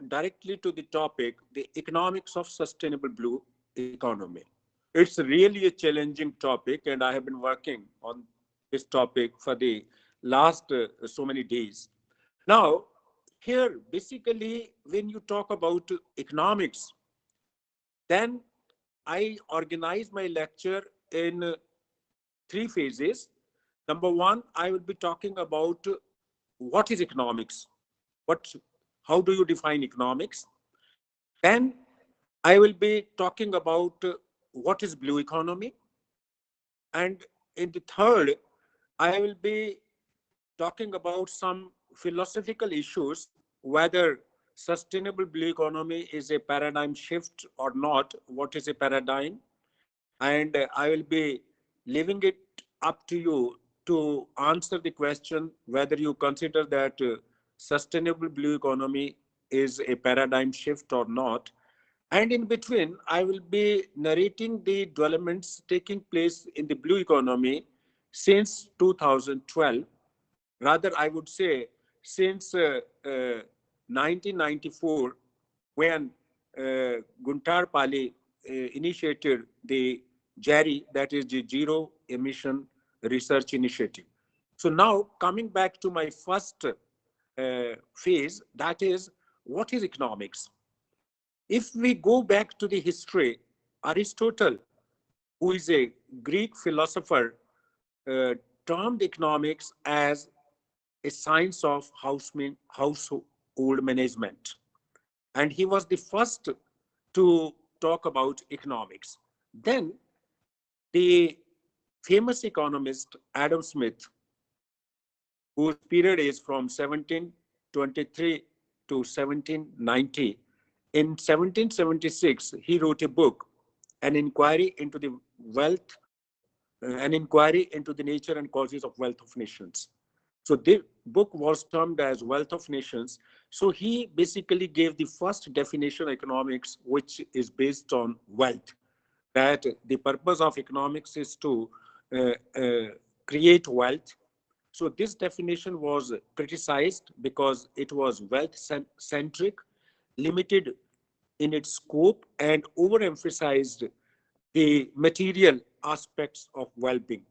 directly to the topic, the economics of sustainable blue economy. It's really a challenging topic, and I have been working on this topic for the last so many days. Now, here, basically, when you talk about economics, then I organize my lecture in three phases. Number one, I will be talking about what is economics, what, how do you define economics? Then I will be talking about what is blue economy, and in the third, I will be talking about some philosophical issues, whether sustainable blue economy is a paradigm shift or not, what is a paradigm, and I will be leaving it up to you to answer the question whether you consider that sustainable blue economy is a paradigm shift or not. And in between, I will be narrating the developments taking place in the blue economy since 2012. Rather, I would say since 1994, when Guntar Pali initiated the JERI, that is the Zero Emission Research Initiative. So now coming back to my first phase, that is, what is economics? If we go back to the history, Aristotle, who is a Greek philosopher, uh, termed economics as a science of household management. And he was the first to talk about economics. Then the famous economist Adam Smith, whose period is from 1723 to 1790, in 1776, he wrote a book, An Inquiry into the Wealth, an Inquiry into the Nature and Causes of Wealth of Nations. So the book was termed as Wealth of Nations. So he basically gave the first definition of economics, which is based on wealth, that the purpose of economics is to create wealth. So this definition was criticized because it was wealth-centric, limited in its scope, and overemphasized the material aspects of well-being.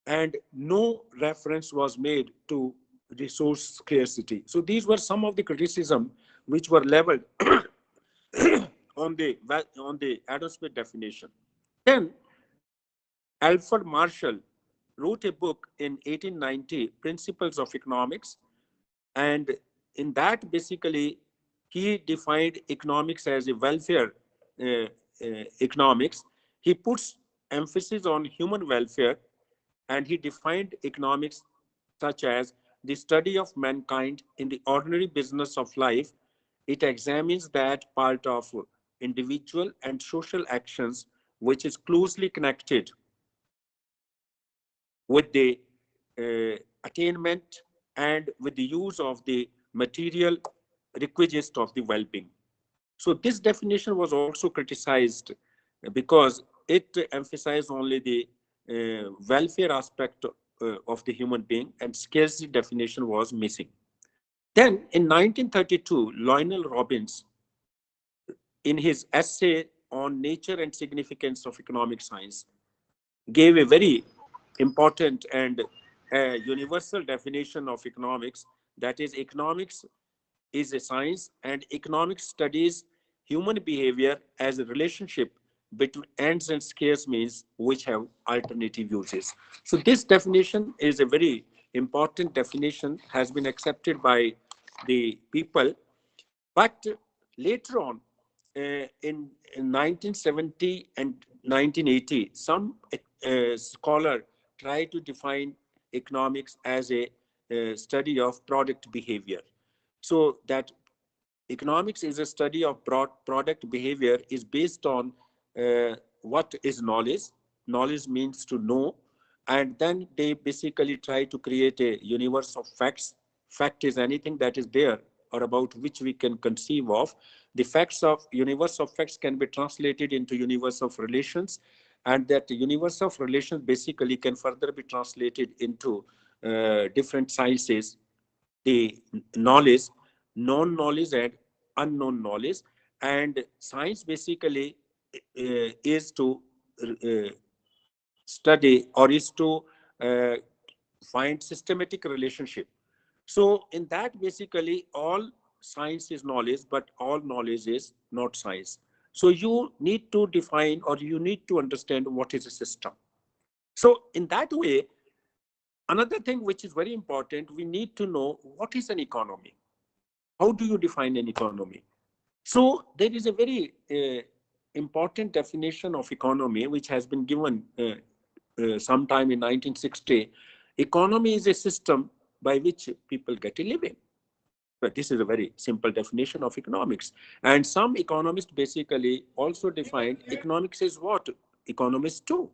And no reference was made to resource scarcity. So these were some of the criticism which were leveled on the Adam Smith definition. Then Alfred Marshall wrote a book in 1890, Principles of Economics, and in that basically he defined economics as a welfare economics. He puts emphasis on human welfare, and he defined economics such as the study of mankind in the ordinary business of life. It examines that part of individual and social actions which is closely connected with the attainment and with the use of the material requisites of the well-being. So this definition was also criticized because it emphasized only the welfare aspect of the human being, and scarcity definition was missing. Then in 1932, Lionel Robbins, in his essay on nature and significance of economic science, gave a very important and universal definition of economics, that is, economics is a science, and economics studies human behavior as a relationship between ends and scarce means which have alternative uses. So this definition is a very important definition, has been accepted by the people. But later on, in 1970 and 1980, some scholar tried to define economics as a study of product behavior. So that economics is a study of product behavior is based on what is knowledge. Knowledge means to know. And then they basically try to create a universe of facts. Fact is anything that is there or about which we can conceive of. The facts of universe of facts can be translated into universe of relations, and that universe of relations basically can further be translated into different sciences, the knowledge, known knowledge, and unknown knowledge. And science basically is to study, or is to uh, find systematic relationship. So in that, basically, all science is knowledge, but all knowledge is not science. So you need to define, or you need to understand what is a system. So in that way, another thing which is very important, we need to know what is an economy. How do you define an economy? So there is a very important definition of economy which has been given sometime in 1960. Economy is a system by which people get a living. But this is a very simple definition of economics. And some economists basically also define economics is what economists do.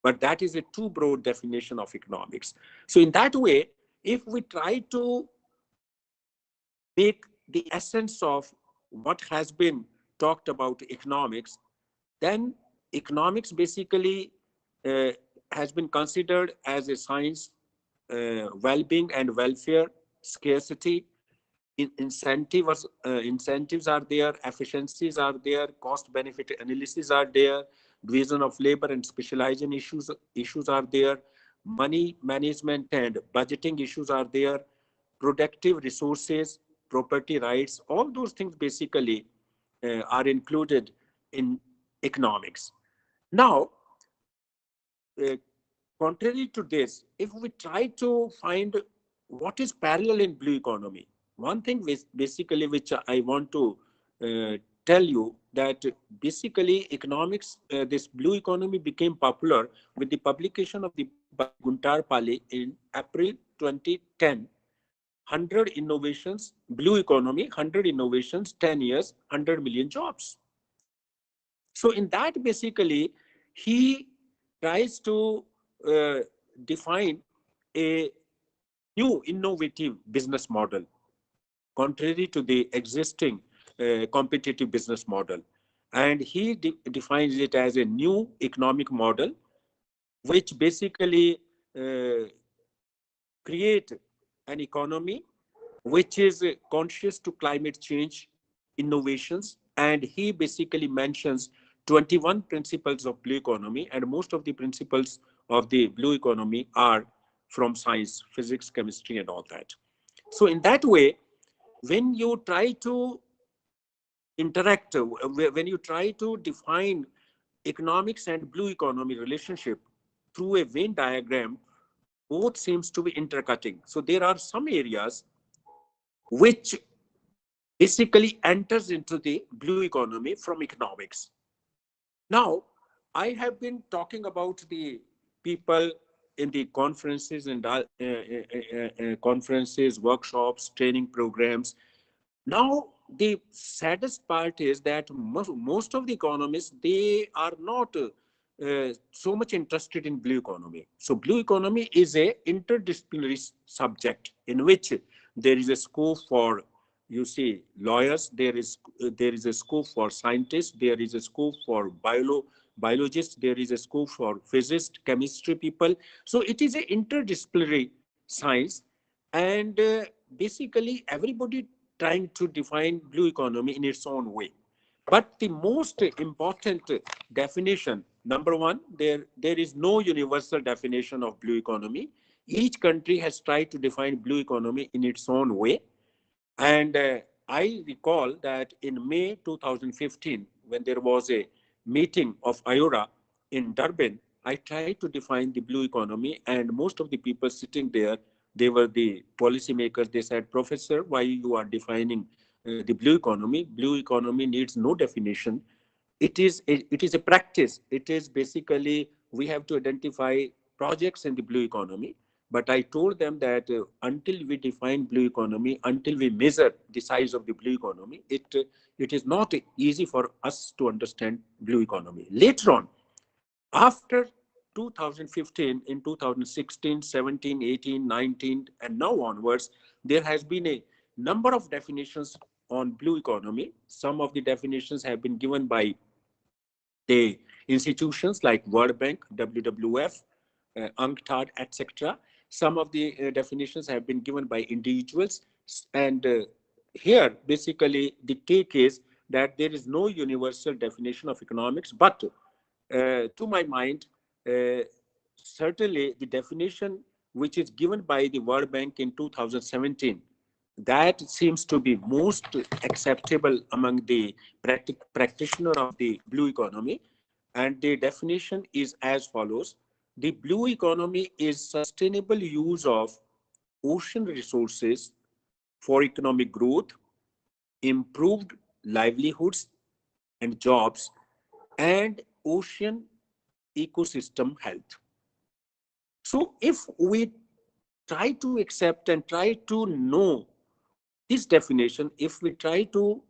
But that is a too broad definition of economics. So in that way, if we try to make the essence of what has been talked about economics, then economics basically uh, has been considered as a science, well-being and welfare, scarcity, incentives are there, efficiencies are there, cost benefit analysis are there, division of labor and specialization issues are there, money management and budgeting issues are there, productive resources, property rights, all those things basically are included in economics. Now, uh, contrary to this, if we try to find what is parallel in blue economy, one thing basically which I want to tell you, that basically economics, this blue economy became popular with the publication of the book by Guntar Pale in April 2010. 100 innovations, blue economy, 100 innovations, 10 years, 100 million jobs. So in that, basically, he tries to uh, define a new innovative business model, contrary to the existing competitive business model. And he defines it as a new economic model, which basically create an economy which is conscious to climate change, innovations, and he basically mentions 21 principles of blue economy, and most of the principles of the blue economy are from science, physics, chemistry, and all that. So in that way, when you try to interact, when you try to define economics and blue economy relationship through a Venn diagram, both seems to be intercutting. So there are some areas which basically enters into the blue economy from economics. Now, I have been talking about the people in the conferences and conferences, workshops, training programs. Now, the saddest part is that most of the economists, they are not so much interested in blue economy. So blue economy is a interdisciplinary subject in which there is a scope for, you see, lawyers, there is a scope for scientists, there is a scope for biologists, there is a scope for physicists, chemistry people. So it is an interdisciplinary science, and basically everybody trying to define blue economy in its own way. But the most important definition, number one, there is no universal definition of blue economy. Each country has tried to define blue economy in its own way. And I recall that in May 2015, when there was a meeting of IORA in Durban, I tried to define the blue economy, and most of the people sitting there, they were the policymakers. They said, Professor, why you are defining the blue economy? Blue economy needs no definition. It is a practice. It is basically, we have to identify projects in the blue economy. But I told them that until we define blue economy, until we measure the size of the blue economy, it is not easy for us to understand blue economy. Later on, after 2015, in 2016, 17, 18, 19, and now onwards, there has been a number of definitions on blue economy. Some of the definitions have been given by the institutions like World Bank, WWF, UNCTAD, etc. Some of the definitions have been given by individuals, and here, basically, the take is that there is no universal definition of economics, but to my mind, uh, certainly the definition which is given by the World Bank in 2017, that seems to be most acceptable among the practitioner of the blue economy. And the definition is as follows. The blue economy is sustainable use of ocean resources for economic growth, improved livelihoods and jobs, and ocean ecosystem health. So if we try to accept and try to know this definition, if we try to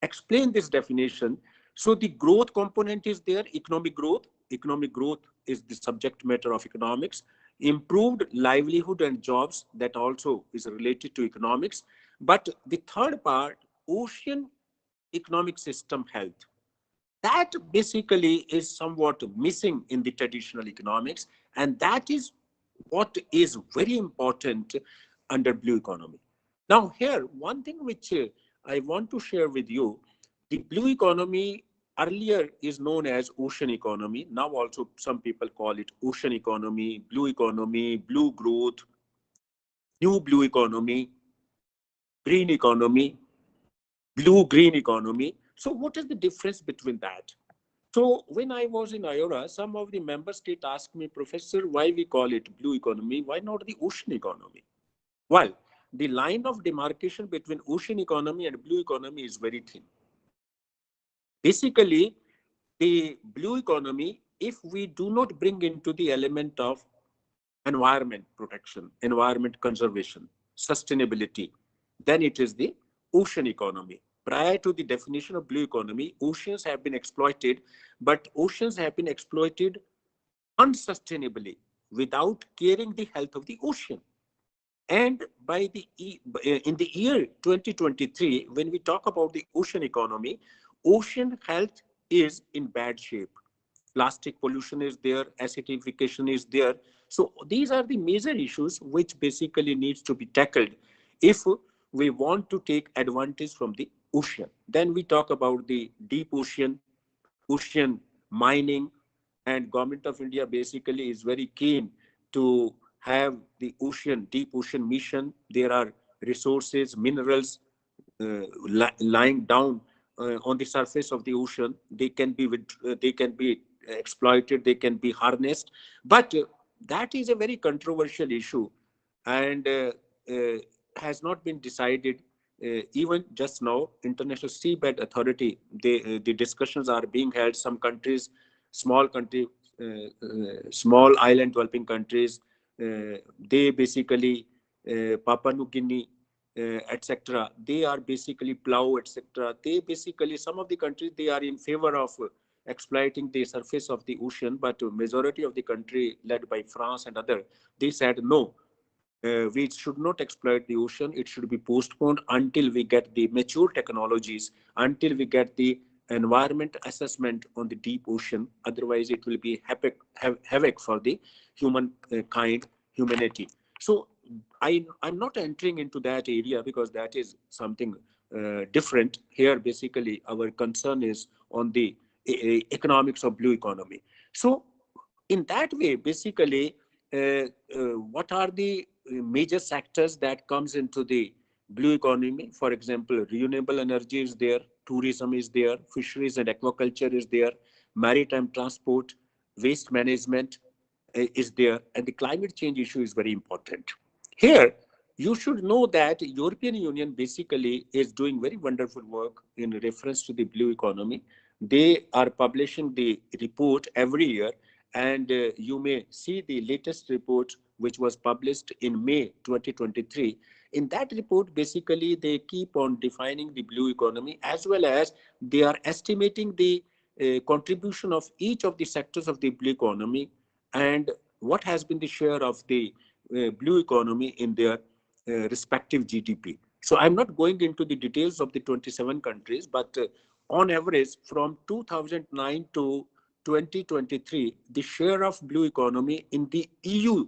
explain this definition, so the growth component is there, economic growth. Economic growth is the subject matter of economics. Improved livelihood and jobs, that also is related to economics. But the third part, ocean economic system health, that basically is somewhat missing in the traditional economics, and that is what is very important under blue economy. Now here, one thing which I want to share with you, the blue economy earlier is known as ocean economy. Now also some people call it ocean economy, blue growth, new blue economy, green economy, blue green economy. So what is the difference between that? So when I was in IORA, some of the member states asked me, Professor, why we call it blue economy? Why not the ocean economy? Well, the line of demarcation between ocean economy and blue economy is very thin. Basically, the blue economy, if we do not bring into the element of environment protection, environment conservation, sustainability, then it is the ocean economy. Prior to the definition of blue economy, oceans have been exploited, but oceans have been exploited unsustainably without caring the health of the ocean. And by the in the year 2023, when we talk about the ocean economy, ocean health is in bad shape. Plastic pollution is there, acidification is there. So these are the major issues which basically needs to be tackled if we want to take advantage from the ocean. Then we talk about the deep ocean mining, and government of India basically is very keen to have the ocean, deep ocean mission. There are resources, minerals lying down on the surface of the ocean. They can be exploited, they can be harnessed. But that is a very controversial issue, and uh, has not been decided. Even just now, International Seabed Authority, the discussions are being held. Some countries, small country, small island developing countries, they basically, Papua New Guinea, etc. They are basically plow, etc. They basically, some of the countries, they are in favor of exploiting the surface of the ocean, but majority of the country led by France and other, they said no, we should not exploit the ocean. It should be postponed until we get the mature technologies, until we get the environment assessment on the deep ocean. Otherwise, it will be havoc for the human kind, humanity. So I'm not entering into that area because that is something different. Here, basically, our concern is on the economics of blue economy. So in that way, basically, what are the major sectors that comes into the blue economy? For example, renewable energy is there, tourism is there, fisheries and aquaculture is there, maritime transport, waste management is there, and the climate change issue is very important. Here, you should know that European Union basically is doing very wonderful work in reference to the blue economy. They are publishing the report every year, and you may see the latest report which was published in May 2023. In that report, basically, they keep on defining the blue economy, as well as they are estimating the contribution of each of the sectors of the blue economy, and what has been the share of the blue economy in their respective GDP. So I'm not going into the details of the 27 countries, but on average, from 2009 to 2023, the share of blue economy in the EU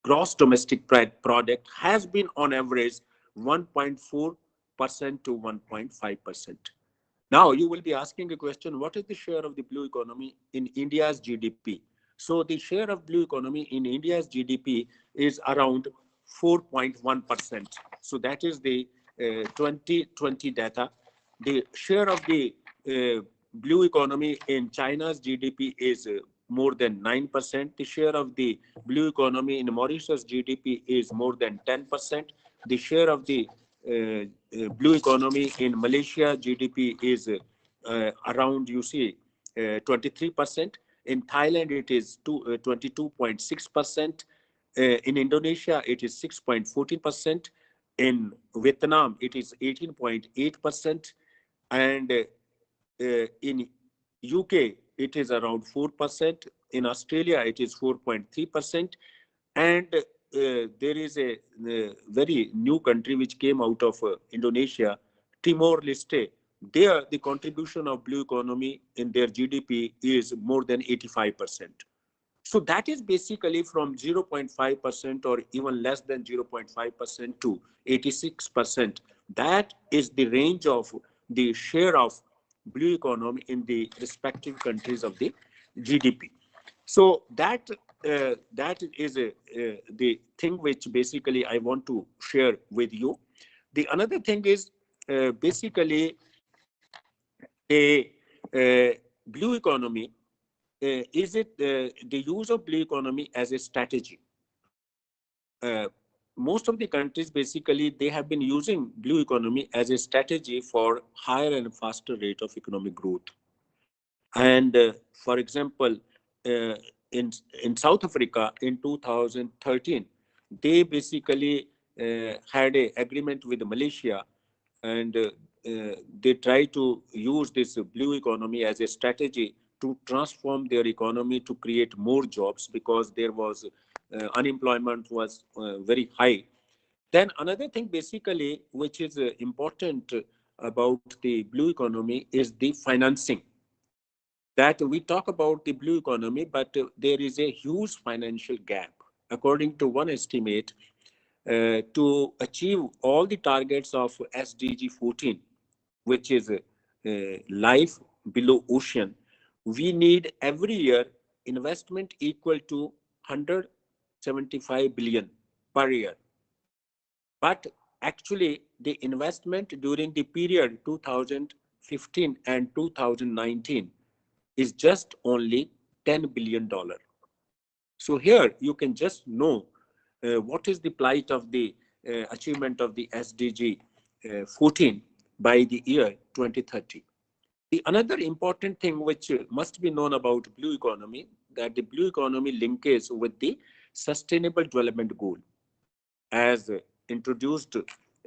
gross domestic product has been on average 1.4% to 1.5%. Now, you will be asking a question, what is the share of the blue economy in India's GDP? So the share of blue economy in India's GDP is around 4.1%. So that is the 2020 data. The share of the blue economy in China's GDP is more than 9%. The share of the blue economy in Mauritius GDP is more than 10%. The share of the blue economy in Malaysia GDP is around, you see, 23%. In Thailand, it is 22.6%. In Indonesia, it is 6.14%. In Vietnam, it is 18.8%. And in UK, it is around 4%. In Australia, it is 4.3%. And there is a very new country which came out of Indonesia, Timor-Leste. There, the contribution of blue economy in their GDP is more than 85%. So that is basically from 0.5% or even less than 0.5% to 86%. That is the range of the share of blue economy in the respective countries of the GDP. So that is the thing which basically I want to share with you. The another thing is basically a blue economy. Is it the use of blue economy as a strategy? Most of the countries basically they have been using blue economy as a strategy for higher and faster rate of economic growth. And for example, uh, in South Africa in 2013, they basically had an agreement with Malaysia, and they try to use this blue economy as a strategy to transform their economy to create more jobs, because there was unemployment was very high. Then another thing basically which is important about the blue economy is the financing. That we talk about the blue economy, but there is a huge financial gap. According to one estimate, to achieve all the targets of SDG 14, which is life below ocean, we need every year investment equal to 175 billion per year. But actually, the investment during the period 2015 and 2019 is just only $10 billion. So here you can just know what is the plight of the achievement of the SDG 14 by the year 2030. The another important thing which must be known about blue economy, that the blue economy linkages with the sustainable development goal. As introduced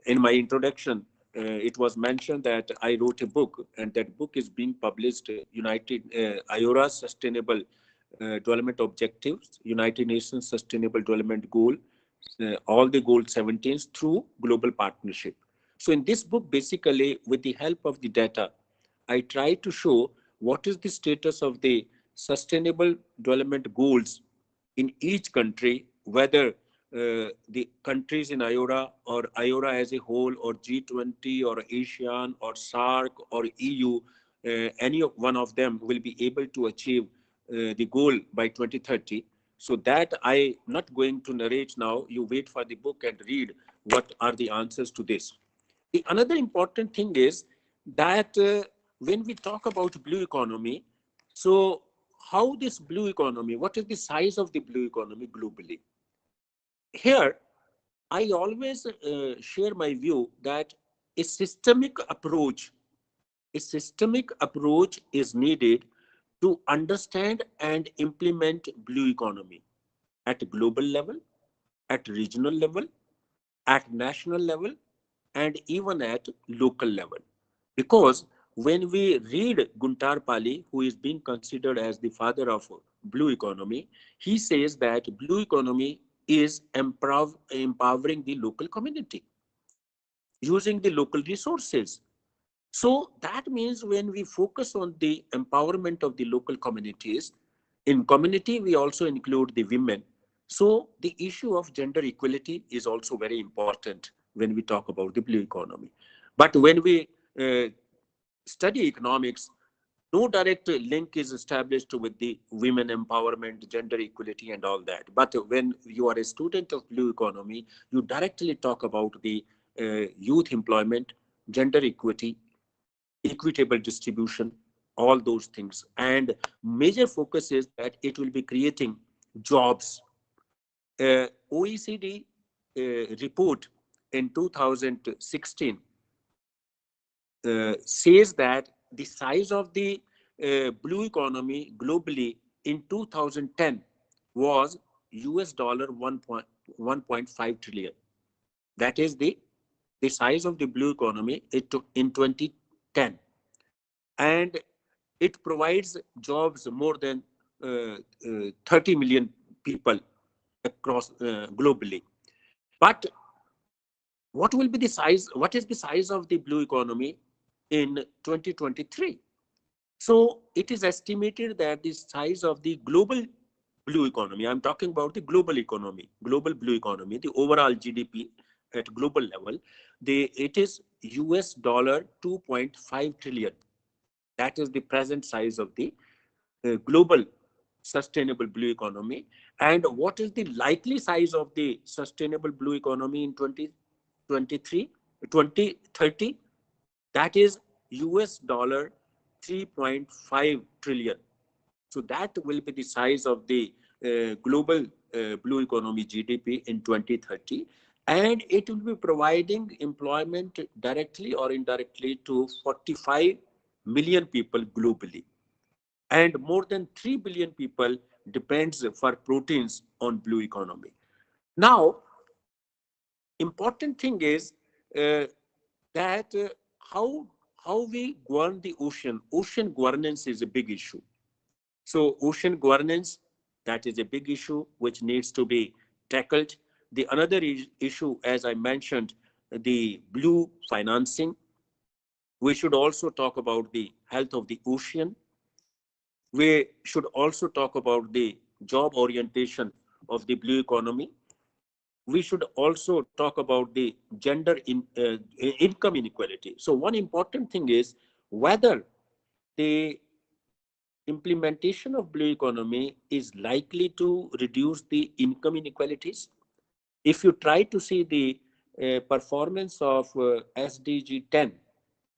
in my introduction, it was mentioned that I wrote a book, and that book is being published, IORA's Sustainable Development Objectives, United Nations Sustainable Development Goal, all the goal 17s through global partnership. So in this book, basically, with the help of the data, I try to show what is the status of the sustainable development goals in each country, whether the countries in IORA or IORA as a whole, or G20 or ASEAN or SAARC or EU, any of one of them will be able to achieve the goal by 2030. So that I'm not going to narrate now. You wait for the book and read what are the answers to this. The another important thing is that when we talk about blue economy, so how this blue economy, what is the size of the blue economy globally? Here, I always share my view that a systemic approach, is needed to understand and implement blue economy at global level, at regional level, at national level, and even at local level. Because when we read Guntar Pali, who is being considered as the father of blue economy, he says that blue economy is empowering the local community using the local resources. So that means when we focus on the empowerment of the local communities, in community we also include the women, So the issue of gender equality is also very important when we talk about the blue economy. But when we study economics, no direct link is established with the women empowerment, gender equality, and all that. But when you are a student of blue economy, you directly talk about the youth employment, gender equity, equitable distribution, all those things. And major focus is that it will be creating jobs. OECD report in 2016 says that the size of the blue economy globally in 2010 was US dollar 1.5 trillion. That is the size of the blue economy in 2010. And it provides jobs more than 30 million people across globally. But what will be the size? What is the size of the blue economy in 2023? So it is estimated that the size of the global blue economy, I'm talking about the global economy, global blue economy, the overall GDP at global level, it is US dollar 2.5 trillion. That is the present size of the global sustainable blue economy. And what is the likely size of the sustainable blue economy in 2023, 2030? That is US dollar 3.5 trillion. So that will be the size of the global blue economy GDP in 2030. And it will be providing employment directly or indirectly to 45 million people globally. And more than 3 billion people depends for proteins on blue economy. Now, important thing is uh, that how we govern the ocean. Ocean governance is a big issue. So ocean governance, that is a big issue which needs to be tackled. The another issue, as I mentioned, the blue financing. We should also talk about the health of the ocean. We should also talk about the job orientation of the blue economy. We should also talk about the income inequality. So one important thing is whether the implementation of blue economy is likely to reduce the income inequalities. If you try to see the performance of SDG 10,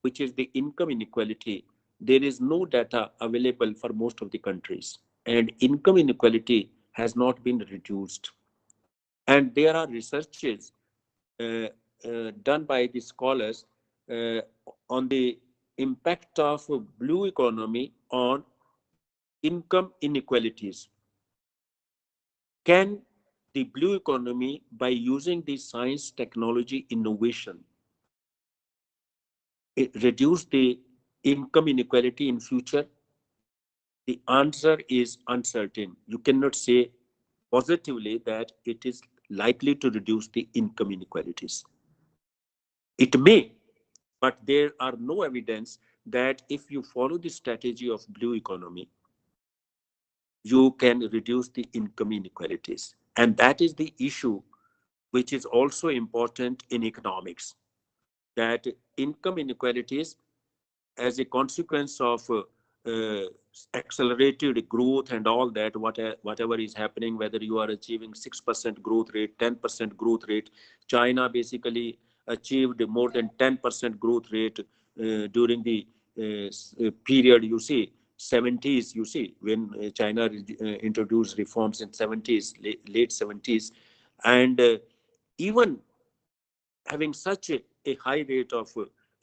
which is the income inequality, there is no data available for most of the countries. And income inequality has not been reduced. And there are researches done by the scholars uh, on the impact of blue economy on income inequalities. Can the blue economy, by using the science, technology, innovation, reduce the income inequality in future? The answer is uncertain. You cannot say positively that it is likely to reduce the income inequalities. It may, but there are no evidence that if you follow the strategy of blue economy, you can reduce the income inequalities. And that is the issue which is also important in economics, that income inequalities as a consequence of accelerated growth and all that, whatever is happening, whether you are achieving 6% growth rate, 10% growth rate. China basically achieved more than 10% growth rate during the period, you see, 70s, you see, when China introduced reforms in 70s, late 70s. And even having such a high rate of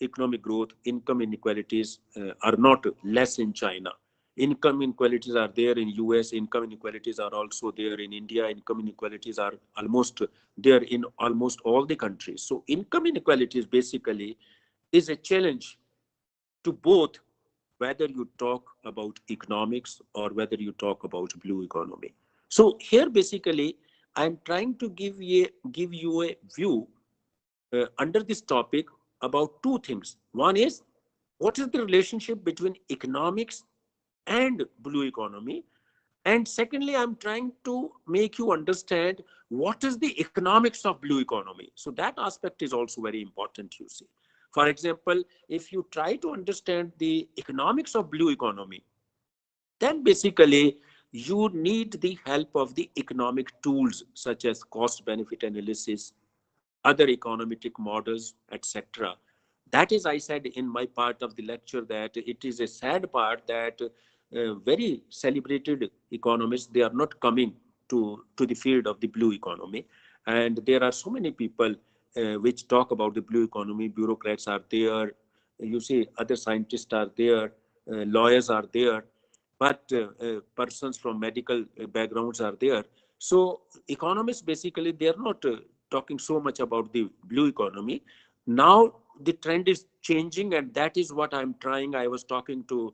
economic growth, income inequalities are not less in China. Income inequalities are there in US, income inequalities are also there in India, income inequalities are almost there in almost all the countries. So income inequalities basically is a challenge to both, whether you talk about economics or whether you talk about blue economy. So here basically I'm trying to give you a view under this topic about two things. One is, what is the relationship between economics and blue economy? And secondly, I'm trying to make you understand what is the economics of blue economy. So that aspect is also very important, you see. For example, if you try to understand the economics of blue economy, then basically you need the help of the economic tools such as cost benefit analysis, other econometric models, etc. That is, I said in my part of the lecture, that it is a sad part that very celebrated economists, they are not coming to the field of the blue economy. And there are so many people which talk about the blue economy. Bureaucrats are there, you see, other scientists are there, lawyers are there, but persons from medical backgrounds are there. So economists, basically, they are not talking so much about the blue economy. Now the trend is changing, and that is what I'm trying. I was talking to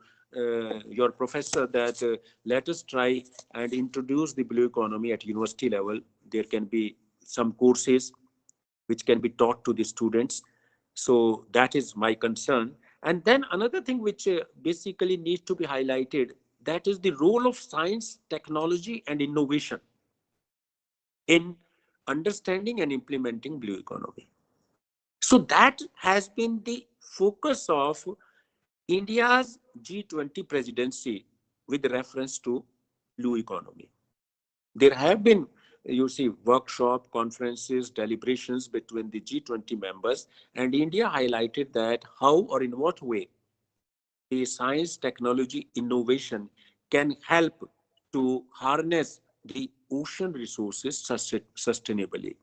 your professor that let us try and introduce the blue economy at university level. There can be some courses which can be taught to the students. So that is my concern. And then another thing which basically needs to be highlighted, that is the role of science, technology, and innovation in understanding and implementing blue economy. So that has been the focus of India's G20 presidency with reference to blue economy. There have been, you see, workshop, conferences, deliberations between the G20 members, and India highlighted that how or in what way the science, technology, innovation can help to harness the ocean resources sustainably.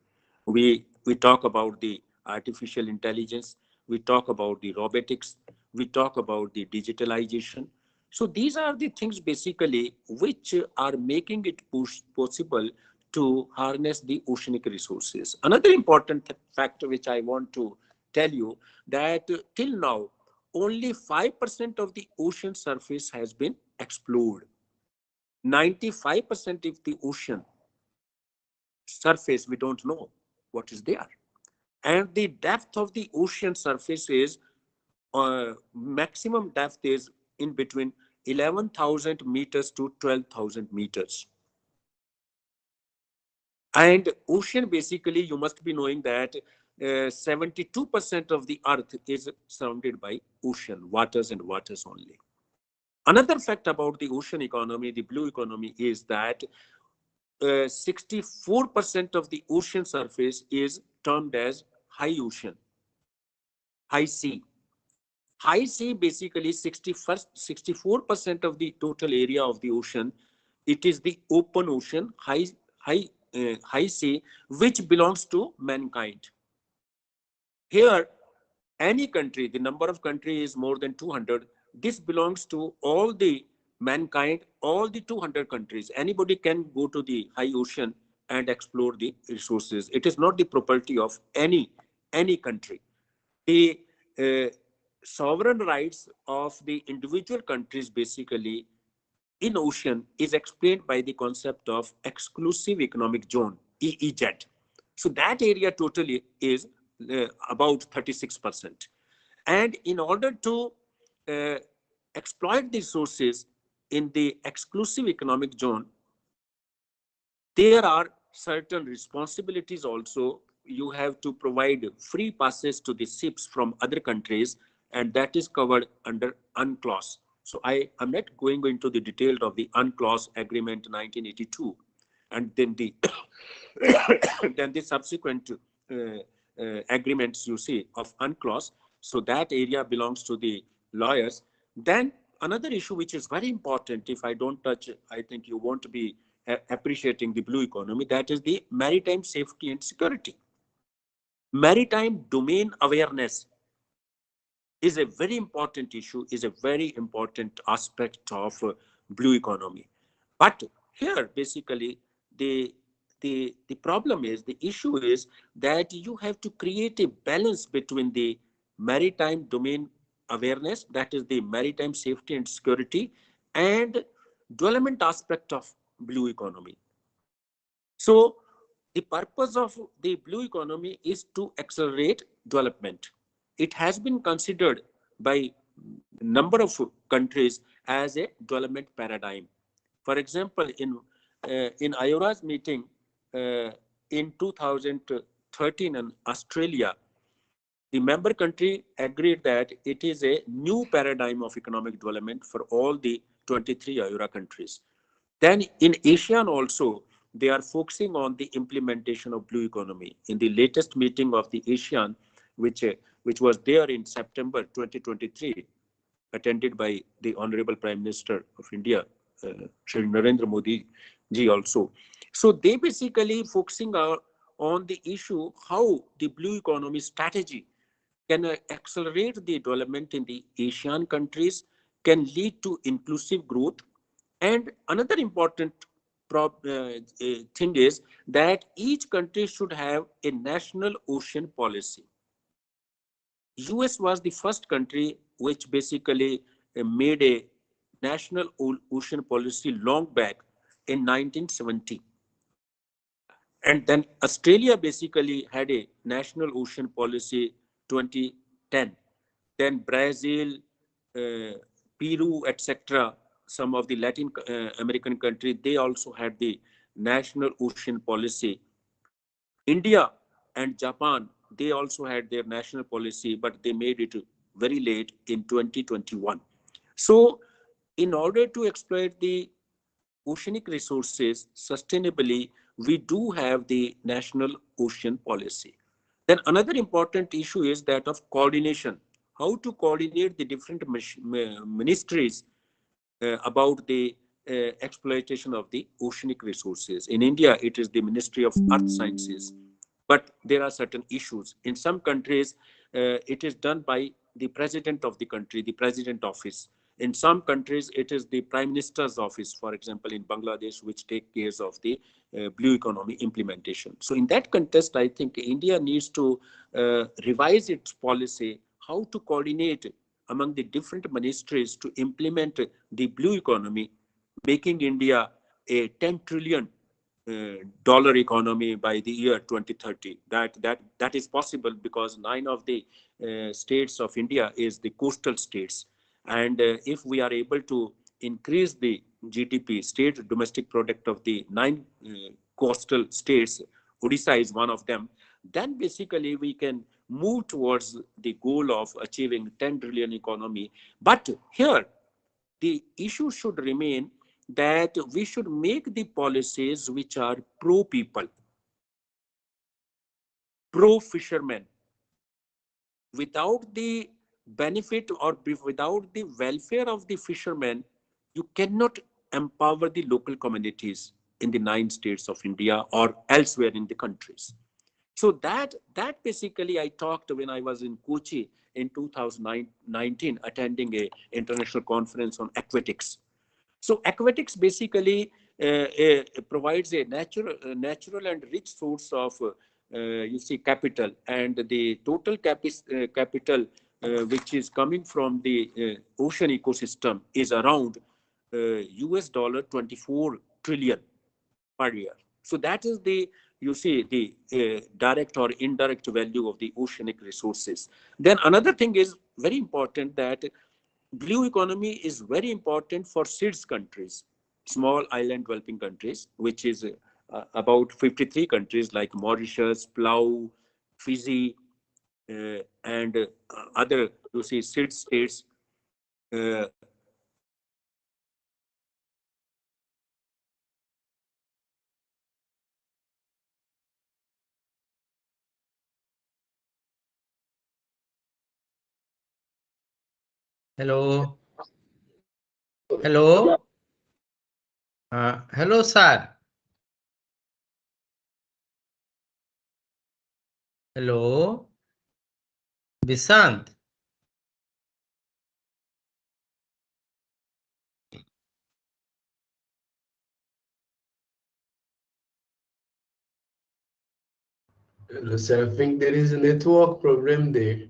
We talk about the artificial intelligence, we talk about the robotics, we talk about the digitalization. So these are the things basically which are making it possible to harness the oceanic resources. Another important factor which I want to tell you, that till now only 5% of the ocean surface has been explored. 95% of the ocean surface we don't know what is there. And the depth of the ocean surface is maximum depth is in between 11,000 meters to 12,000 meters. And ocean, basically, you must be knowing that 72% of the earth is surrounded by ocean, waters and waters only. Another fact about the ocean economy, the blue economy, is that 64% of the ocean surface is termed as high ocean, high sea. High sea, basically 64% of the total area of the ocean. It is the open ocean, high sea, which belongs to mankind. Here, any country, the number of countries is more than 200. This belongs to all the mankind, all the 200 countries. Anybody can go to the high ocean and explore the resources. It is not the property of any country. The sovereign rights of the individual countries, basically, in ocean is explained by the concept of exclusive economic zone, EEZ. So that area totally is about 36%. And in order to uh, exploit the resources in the exclusive economic zone, there are certain responsibilities also. You have to provide free passes to the ships from other countries, and that is covered under UNCLOS. So I am not going into the detail of the UNCLOS Agreement 1982, and then the then the subsequent agreements, you see, of UNCLOS. So that area belongs to the lawyers. Then another issue which is very important, if I don't touch, I think you won't be appreciating the blue economy, that is the maritime safety and security. Maritime domain awareness is a very important issue, is a very important aspect of blue economy. But here, basically, the problem is, the issue is that you have to create a balance between the maritime domain awareness, that is the maritime safety and security, and development aspect of blue economy. So the purpose of the blue economy is to accelerate development. It has been considered by a number of countries as a development paradigm. For example, in IORA's meeting in 2013 in Australia, the member country agreed that it is a new paradigm of economic development for all the 23 IORA countries. Then in ASEAN also, they are focusing on the implementation of blue economy. In the latest meeting of the ASEAN, which was there in September 2023, attended by the Honorable Prime Minister of India, Shri Narendra Modi ji also. So they basically focusing on the issue how the blue economy strategy can accelerate the development in the Asian countries, can lead to inclusive growth. And another important thing is that each country should have a national ocean policy. US was the first country which basically made a national ocean policy long back in 1970. And then Australia basically had a national ocean policy 2010. Then Brazil, Peru, etc., some of the Latin American countries, they also had the national ocean policy. India and Japan, they also had their national policy, but they made it very late in 2021. So in order to exploit the oceanic resources sustainably, we do have the national ocean policy. Then another important issue is that of coordination. How to coordinate the different ministries about the exploitation of the oceanic resources. In India, it is the Ministry of Earth Sciences, but there are certain issues. In some countries, it is done by the president of the country, the president office. In some countries, it is the Prime Minister's office, for example, in Bangladesh, which take care of the blue economy implementation. So in that context, I think India needs to revise its policy, how to coordinate among the different ministries to implement the blue economy, making India a $10 trillion dollar economy by the year 2030. That is possible because 9 of the states of India is the coastal states. And if we are able to increase the GDP, state domestic product of the 9 coastal states, Odisha is one of them, then basically we can move towards the goal of achieving 10 trillion economy. But here, the issue should remain that we should make the policies which are pro people, pro fishermen. Without the benefit or without the welfare of the fishermen, you cannot empower the local communities in the 9 states of India or elsewhere in the countries. So that basically I talked when I was in Kochi in 2019, attending a international conference on aquatics. So aquatics basically provides a natural and rich source of capital, and the total capital which is coming from the ocean ecosystem is around US dollar 24 trillion per year. So that is the direct or indirect value of the oceanic resources. Then another thing is very important, that blue economy is very important for SIDS countries, small island developing countries, which is about 53 countries like Mauritius, Palau, Fiji, and other SIDS states. Hello. Hello. Hello, sir. Hello. Vishant. Hello, sir. I think there is a network problem there.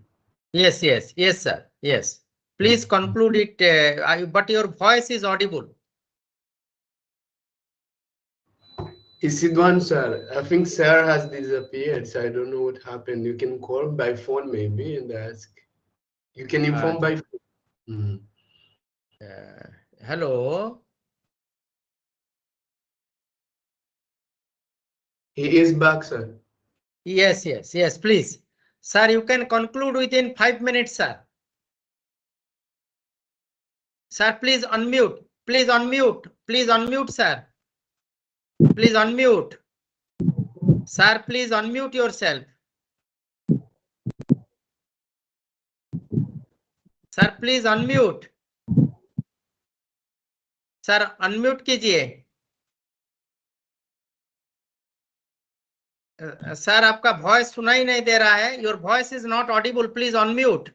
Yes, sir. Yes. Please conclude it, but your voice is audible. Is it one, sir? I think sir has disappeared, so I don't know what happened. You can call by phone maybe and ask. You can inform by phone. Hello. He is back, sir. Yes, yes, yes, please. Sir, you can conclude within 5 minutes, sir. Sir, please unmute. Please unmute. Please unmute, sir. Please unmute. Sir, please unmute yourself. Sir, please unmute. Sir, unmute कीजिए. Sir, आपका voice सुनाई नहीं दे रहा है. Your voice is not audible. Please unmute.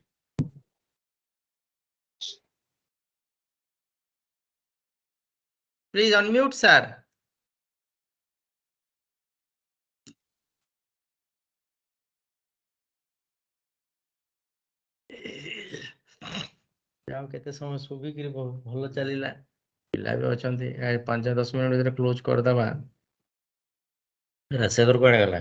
Please unmute, sir. ଯାଉ କେତେ ସମୟ ଶୁଭିକିରି ଭଲ ଚାଲିଲା. ପିଲା ବି ଅଛନ୍ତି. 5-10 ମିନିଟ୍ ଭିତରେ କ୍ଲୋଜ କରିଦବା. ରାଜଶେଖର କୁଆଡେ ଗଲା?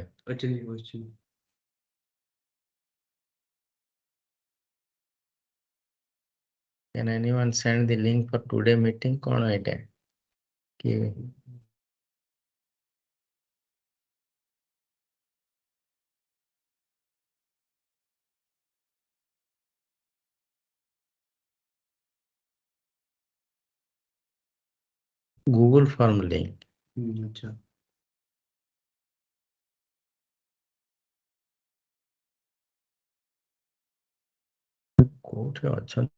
Can anyone send the link for today meeting? କଣ ଏଇଟା? କି Google form link. अच्छा. କୋଉଠି ଅଛନ୍ତି?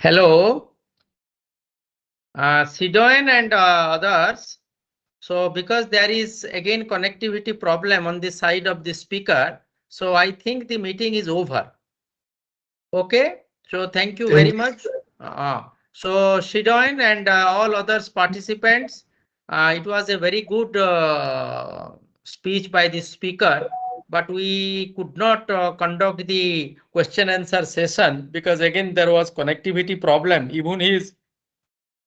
Hello, Sidoin and others. So because there is again connectivity problem on the side of the speaker, so I think the meeting is over. Okay, so thank you very much. So Sidoin and all others participants, it was a very good speech by the speaker, but we could not conduct the question answer session because again there was connectivity problem. Even his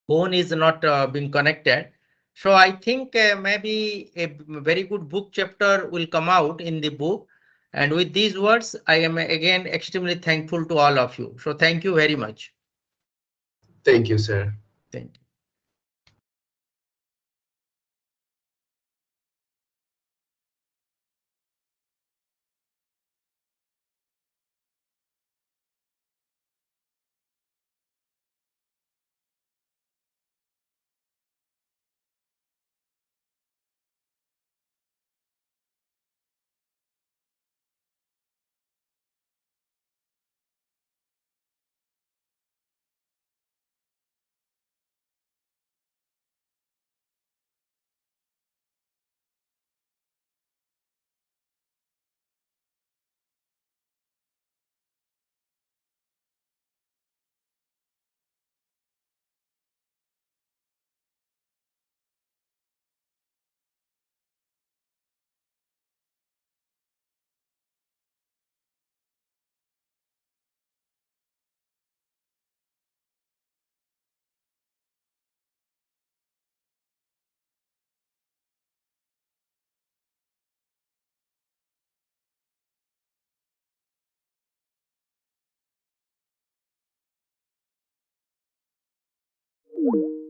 phone is not being connected. So I think maybe a very good book chapter will come out in the book. And with these words, I am again extremely thankful to all of you. So thank you very much. Thank you, sir. Thank you.